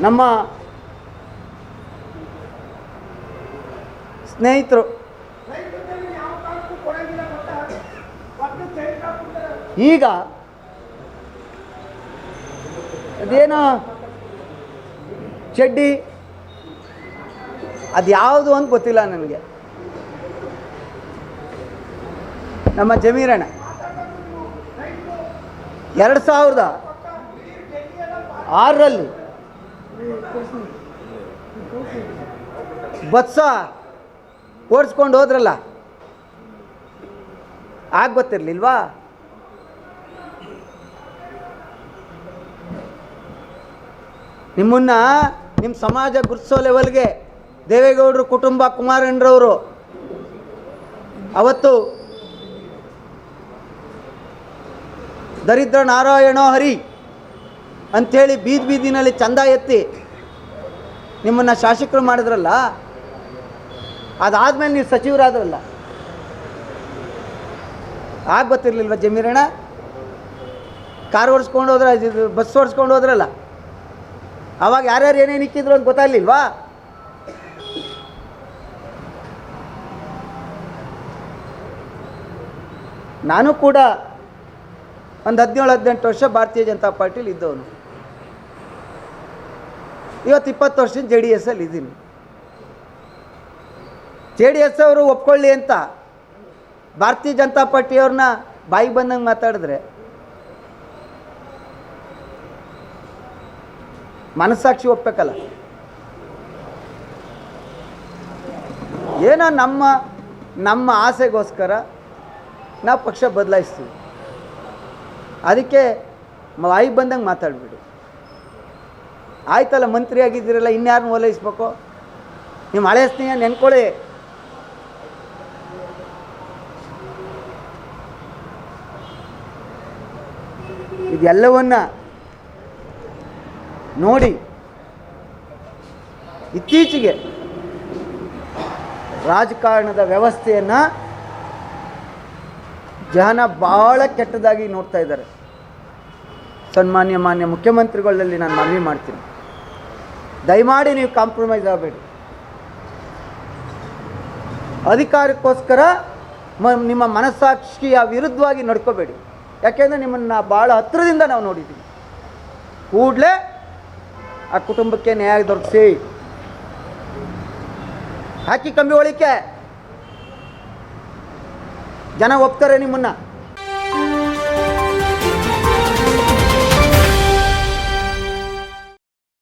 ನಮ್ಮ ಸ್ನೇಹಿತರು ಈಗ ಅದೇನೋ ಚಡ್ಡಿ ಅದು ಯಾವುದು ಅಂತ ಗೊತ್ತಿಲ್ಲ ನನಗೆ. ನಮ್ಮ ಜಮೀರಣ್ಣ 2006ರಲ್ಲಿ ಬಸ್ಸ ಓಡಿಸ್ಕೊಂಡು ಹೋದ್ರಲ್ಲ, ಆಗ ಗೊತ್ತಿರಲಿಲ್ವಾ? ನಿಮ್ಮನ್ನು ನಿಮ್ಮ ಸಮಾಜ ಗುರುತಿಸೋ ಲೆವೆಲ್ಗೆ ದೇವೇಗೌಡರು ಕುಟುಂಬ, ಕುಮಾರಣ್ಣರವರು ಅವತ್ತು ದರಿದ್ರ ನಾರಾಯಣೋ ಹರಿ ಅಂಥೇಳಿ ಬೀದಿ ಬೀದಿನಲ್ಲಿ ಚಂದ ಎತ್ತಿ ನಿಮ್ಮನ್ನು ಶಾಸಕರು ಮಾಡಿದ್ರಲ್ಲ, ಅದಾದಮೇಲೆ ನೀವು ಸಚಿವರಾದ್ರಲ್ಲ, ಆಗ ಗೊತ್ತಿರಲಿಲ್ವ ಜಮೀರಣ್ಣ? ಕಾರ್ ಓಡಿಸ್ಕೊಂಡು ಹೋದ್ರೆ, ಬಸ್ ಓಡಿಸ್ಕೊಂಡು ಹೋದ್ರಲ್ಲ, ಆವಾಗ ಯಾರ್ಯಾರು ಏನೇನು ಇಕ್ಕಿದ್ರು ಅಂತ ಗೊತ್ತಾಗಲಿಲ್ವಾ? ನಾನು ಕೂಡ ಒಂದು 17-18 ವರ್ಷ ಭಾರತೀಯ ಜನತಾ ಪಾರ್ಟಿಲಿ ಇದ್ದವನು. ಇವತ್ತು 20 ವರ್ಷದಿಂದ JDS ಅಲ್ಲಿ ಇದ್ದೀನಿ. JDS ಅವರು ಒಪ್ಕೊಳ್ಳಿ ಅಂತ ಭಾರತೀಯ ಜನತಾ ಪಾರ್ಟಿಯವ್ರನ್ನ ಬಾಯಿಗೆ ಬಂದಂಗೆ ಮಾತಾಡಿದ್ರೆ ಮನಸ್ಸಾಕ್ಷಿ ಒಪ್ಪಬೇಕಲ್ಲ. ಏನೋ ನಮ್ಮ ಆಸೆಗೋಸ್ಕರ ನಾವು ಪಕ್ಷ ಬದಲಾಯಿಸ್ತೀವಿ. ಅದಕ್ಕೆ ಬಾಯಿಗೆ ಬಂದಂಗೆ ಮಾತಾಡ್ಬಿಡಿ. ಆಯ್ತಲ್ಲ, ಮಂತ್ರಿ ಆಗಿದ್ದೀರಲ್ಲ, ಇನ್ಯಾರನ್ನ ಓಲೈಸ್ಬೇಕು? ನಿಮ್ಮ ಹಳೆ ಸ್ನೇಹ ನೆನ್ಕೊಳ್ಳಿ. ಇದೆಲ್ಲವನ್ನ ನೋಡಿ ಇತ್ತೀಚೆಗೆ ರಾಜಕಾರಣದ ವ್ಯವಸ್ಥೆಯನ್ನು ಜನ ಭಾಳ ಕೆಟ್ಟದಾಗಿ ನೋಡ್ತಾ ಇದ್ದಾರೆ. ಮಾನ್ಯ ಮುಖ್ಯಮಂತ್ರಿಗಳಲ್ಲಿ ನಾನು ಮನವಿ ಮಾಡ್ತೀನಿ, ದಯಮಾಡಿ ನೀವು ಕಾಂಪ್ರಮೈಸ್ ಆಗಬೇಡಿ. ಅಧಿಕಾರಕ್ಕೋಸ್ಕರ ನಿಮ್ಮ ಮನಸ್ಸಾಕ್ಷಿಯ ವಿರುದ್ಧವಾಗಿ ನಡ್ಕೋಬೇಡಿ. ಯಾಕೆಂದರೆ ನಿಮ್ಮನ್ನು ಭಾಳ ಹತ್ತಿರದಿಂದ ನಾವು ನೋಡಿದ್ದೀವಿ. ಕೂಡಲೇ ಆ ಕುಟುಂಬಕ್ಕೆ ನ್ಯಾಯ ದೊರಕಿಸಿ. ಹಾಕಿ ಕಂಬಿ ಒಳಿಕೆ, ಜನ ಒಪ್ತಾರೆ ನಿಮ್ಮನ್ನು.